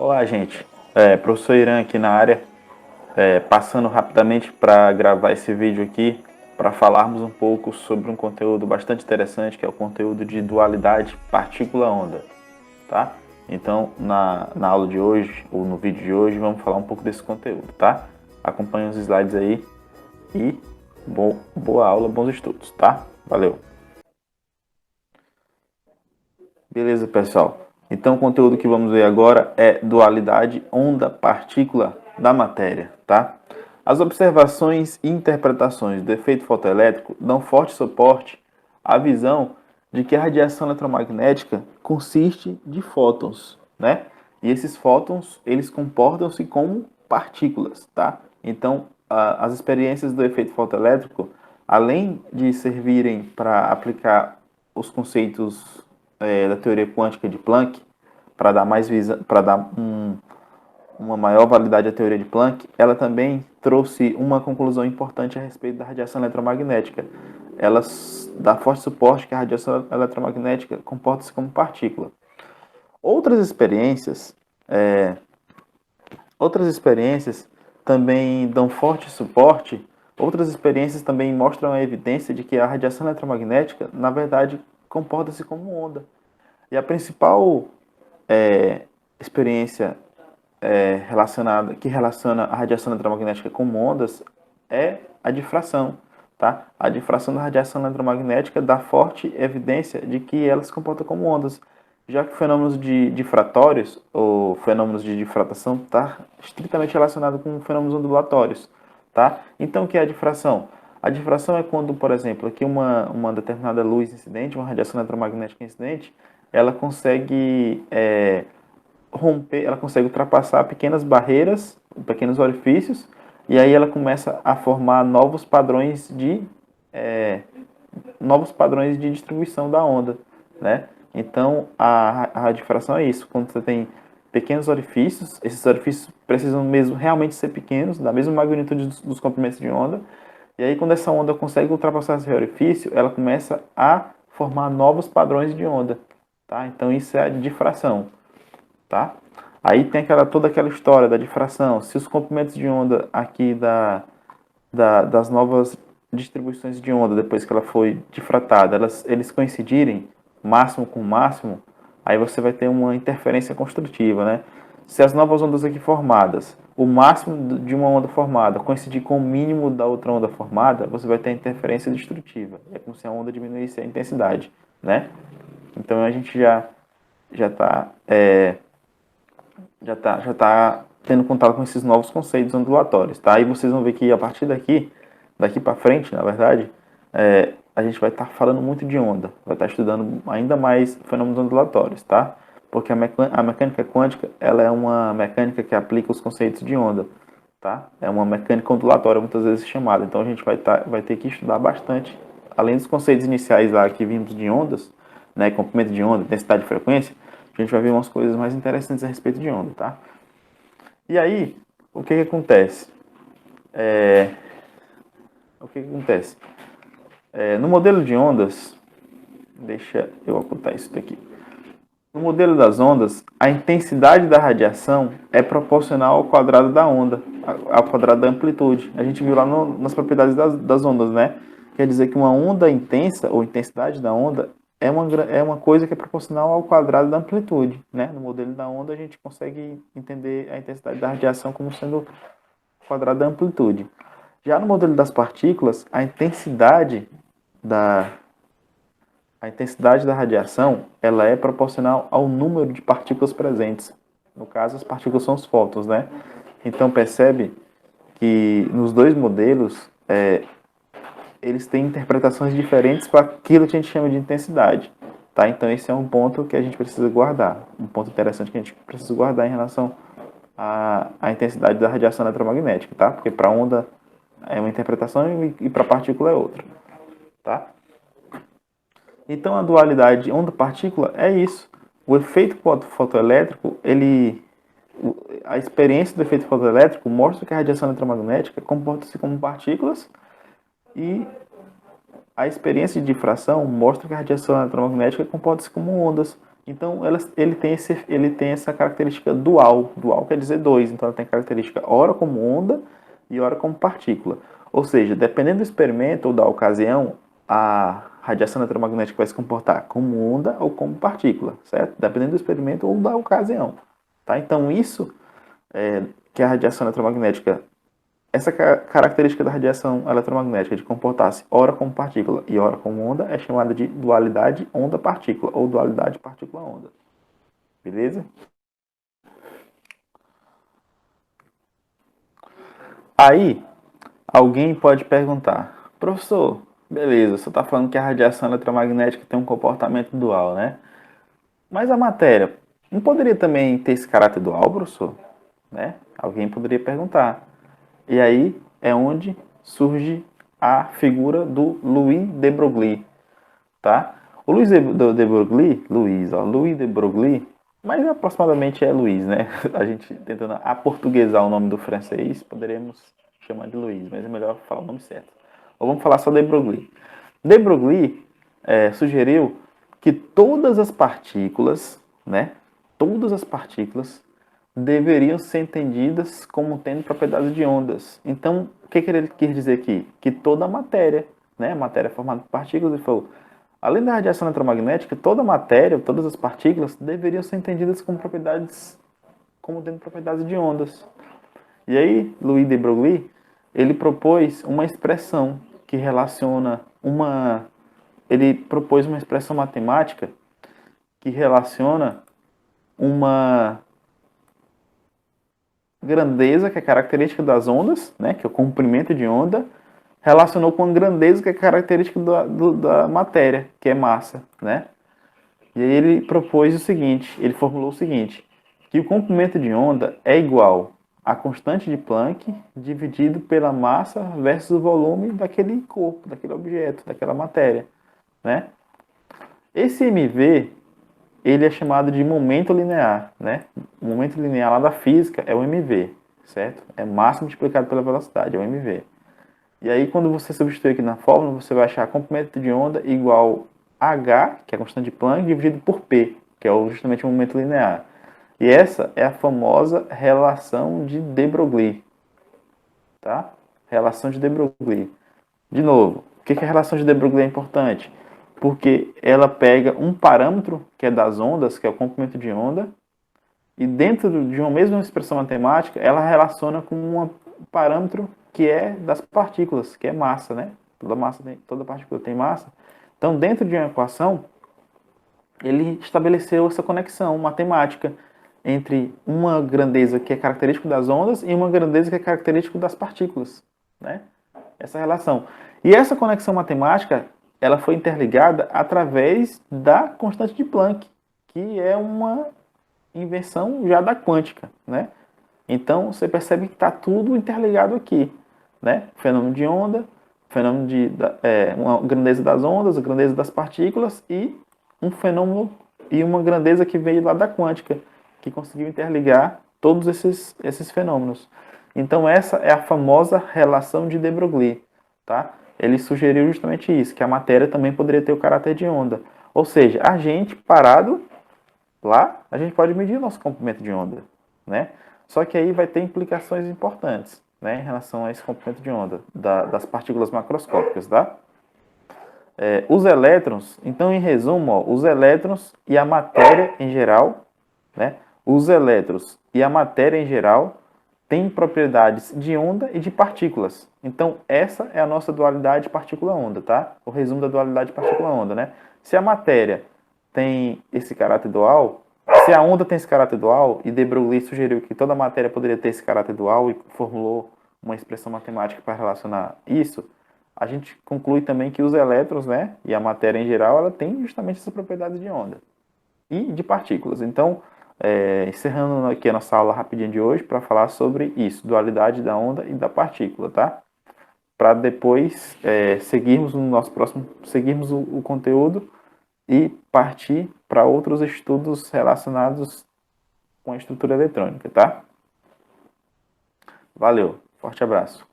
Olá, gente. Professor Irã aqui na área, passando rapidamente para gravar esse vídeo aqui, para falarmos um pouco sobre um conteúdo bastante interessante, que é o conteúdo de dualidade partícula-onda, tá? Então, na aula de hoje, ou no vídeo de hoje, vamos falar um pouco desse conteúdo, tá? Acompanhe os slides aí e boa aula, bons estudos, tá? Valeu! Beleza, pessoal. Então, o conteúdo que vamos ver agora é dualidade onda-partícula da matéria, tá? As observações e interpretações do efeito fotoelétrico dão forte suporte à visão de que a radiação eletromagnética consiste de fótons, né? E esses fótons, eles comportam-se como partículas, tá? Então, as experiências do efeito fotoelétrico, além de servirem para aplicar os conceitos da teoria quântica de Planck, para dar mais uma maior validade à teoria de Planck, ela também trouxe uma conclusão importante a respeito da radiação eletromagnética. Ela dá forte suporte que a radiação eletromagnética comporta-se como partícula. Outras experiências, outras experiências também dão forte suporte. Outras experiências também mostram a evidência de que a radiação eletromagnética, na verdade, comporta-se como onda. E a principal experiência que relaciona a radiação eletromagnética com ondas é a difração. Tá? A difração da radiação eletromagnética dá forte evidência de que ela se comporta como ondas, já que fenômenos difratórios ou fenômenos de difratação está estritamente relacionado com fenômenos ondulatórios. Tá? Então, o que é a difração? A difração é quando, por exemplo, aqui uma determinada luz incidente, uma radiação eletromagnética incidente, ela consegue romper, ela consegue ultrapassar pequenas barreiras, pequenos orifícios, e aí ela começa a formar novos padrões de distribuição da onda, né? Então a radiodifração é isso, quando você tem pequenos orifícios, esses orifícios precisam mesmo realmente ser pequenos, da mesma magnitude dos comprimentos de onda, e aí quando essa onda consegue ultrapassar esse orifício, ela começa a formar novos padrões de onda, tá? Então isso é a difração, tá? Aí tem toda aquela história da difração. Se os comprimentos de onda aqui das novas distribuições de onda, depois que ela foi difratada, eles coincidirem máximo com máximo, aí você vai ter uma interferência construtiva, né? Se as novas ondas aqui formadas, o máximo de uma onda formada coincidir com o mínimo da outra onda formada, você vai ter interferência destrutiva. É como se a onda diminuísse a intensidade, né? Então a gente já está já tá tendo contato com esses novos conceitos ondulatórios, tá? E vocês vão ver que a partir daqui para frente, na verdade, a gente vai estar falando muito de onda, vai estar estudando ainda mais fenômenos ondulatórios, tá? Porque a mecânica quântica, ela é uma mecânica que aplica os conceitos de onda, tá? É uma mecânica ondulatória, muitas vezes chamada. Então a gente vai ter que estudar bastante, além dos conceitos iniciais lá que vimos de ondas, né, comprimento de onda, intensidade e frequência, a gente vai ver umas coisas mais interessantes a respeito de onda, tá? E aí, o que acontece? No modelo de ondas, deixa eu ocultar isso daqui. No modelo das ondas, a intensidade da radiação é proporcional ao quadrado da onda, ao quadrado da amplitude. A gente viu lá nas propriedades das ondas, né? Quer dizer que uma onda intensa, ou intensidade da onda, é uma coisa que é proporcional ao quadrado da amplitude, né? No modelo da onda, a gente consegue entender a intensidade da radiação como sendo o quadrado da amplitude. Já no modelo das partículas, da, a intensidade da radiação ela é proporcional ao número de partículas presentes. No caso, as partículas são os fótons, né? Então, percebe que nos dois modelos, eles têm interpretações diferentes para aquilo que a gente chama de intensidade. Tá? Então, esse é um ponto que a gente precisa guardar. Um ponto interessante que a gente precisa guardar em relação à intensidade da radiação eletromagnética. Tá? Porque para onda é uma interpretação e para partícula é outra. Tá? Então, a dualidade onda-partícula é isso. O efeito fotoelétrico, a experiência do efeito fotoelétrico mostra que a radiação eletromagnética comporta-se como partículas e a experiência de difração mostra que a radiação eletromagnética comporta-se como ondas. Então, ele tem essa característica dual. Dual quer dizer dois. Então, ela tem característica ora como onda e ora como partícula. Ou seja, dependendo do experimento ou da ocasião, a radiação eletromagnética vai se comportar como onda ou como partícula, certo? Dependendo do experimento ou da ocasião. Tá? Então, isso que a radiação eletromagnética, essa característica da radiação eletromagnética de comportar-se ora como partícula e ora como onda é chamada de dualidade onda-partícula ou dualidade partícula-onda. Beleza? Aí, alguém pode perguntar, professor, beleza, você está falando que a radiação eletromagnética tem um comportamento dual, né? Mas a matéria não poderia também ter esse caráter dual, professor? Né? Alguém poderia perguntar. E aí é onde surge a figura do Louis de Broglie, tá? O de Broglie, Louis de Broglie, mas aproximadamente é Luiz, né? A gente tentando aportuguesar o nome do francês, poderíamos chamar de Luiz, mas é melhor falar o nome certo. Ou vamos falar só de Broglie. De Broglie sugeriu que todas as partículas, né? Todas as partículas deveriam ser entendidas como tendo propriedades de ondas. Então, o que ele quis dizer aqui? Que toda a matéria, né? A matéria é formada por partículas, ele falou, além da radiação eletromagnética, toda a matéria, todas as partículas deveriam ser entendidas como propriedades, como tendo propriedades de ondas. E aí, Louis de Broglie, ele propôs uma expressão que relaciona ele propôs uma expressão matemática que relaciona uma grandeza, que é característica das ondas, né, que é o comprimento de onda, relacionou com a grandeza, que é característica da matéria, que é massa, né? E aí ele propôs o seguinte, ele formulou o seguinte, que o comprimento de onda é igual à constante de Planck dividido pela massa versus o volume daquele corpo, daquele objeto, daquela matéria, né? Esse MV, ele é chamado de momento linear, né? O momento linear lá da física é o MV, certo? É massa multiplicado pela velocidade, é o MV. E aí, quando você substituir aqui na fórmula, você vai achar comprimento de onda igual a H, que é a constante de Planck, dividido por P, que é justamente o momento linear. E essa é a famosa relação de de Broglie, tá? Relação de de Broglie. De novo, por que a relação de de Broglie é importante? Porque ela pega um parâmetro, que é das ondas, que é o comprimento de onda, e dentro de uma mesma expressão matemática, ela relaciona com um parâmetro que é das partículas, que é massa, né? Toda partícula tem massa. Então, dentro de uma equação, ele estabeleceu essa conexão matemática entre uma grandeza que é característica das ondas e uma grandeza que é característica das partículas, né? Essa relação. E essa conexão matemática, ela foi interligada através da constante de Planck, que é uma invenção já da quântica, né? Então você percebe que está tudo interligado aqui, né? Fenômeno de onda, fenômeno uma grandeza das ondas, a grandeza das partículas e um fenômeno e uma grandeza que veio lá da quântica, que conseguiu interligar todos esses fenômenos. Então essa é a famosa relação de de Broglie, tá? Ele sugeriu justamente isso, que a matéria também poderia ter o caráter de onda. Ou seja, a gente parado lá, a gente pode medir o nosso comprimento de onda, né? Só que aí vai ter implicações importantes, né, em relação a esse comprimento de onda das partículas macroscópicas, tá? Os elétrons, então, em resumo, ó, os elétrons e a matéria em geral, né? Os elétrons e a matéria em geral têm propriedades de onda e de partículas. Então, essa é a nossa dualidade partícula-onda, tá? O resumo da dualidade partícula-onda, né? Se a matéria tem esse caráter dual, se a onda tem esse caráter dual, e de Broglie sugeriu que toda matéria poderia ter esse caráter dual e formulou uma expressão matemática para relacionar isso, a gente conclui também que os elétrons, né, e a matéria em geral, ela tem justamente essas propriedades de onda e de partículas. Então, encerrando aqui a nossa aula rapidinha de hoje para falar sobre isso, dualidade da onda e da partícula, tá? Para depois seguirmos no nosso próximo, seguirmos o conteúdo e partir para outros estudos relacionados com a estrutura eletrônica, tá? Valeu, forte abraço.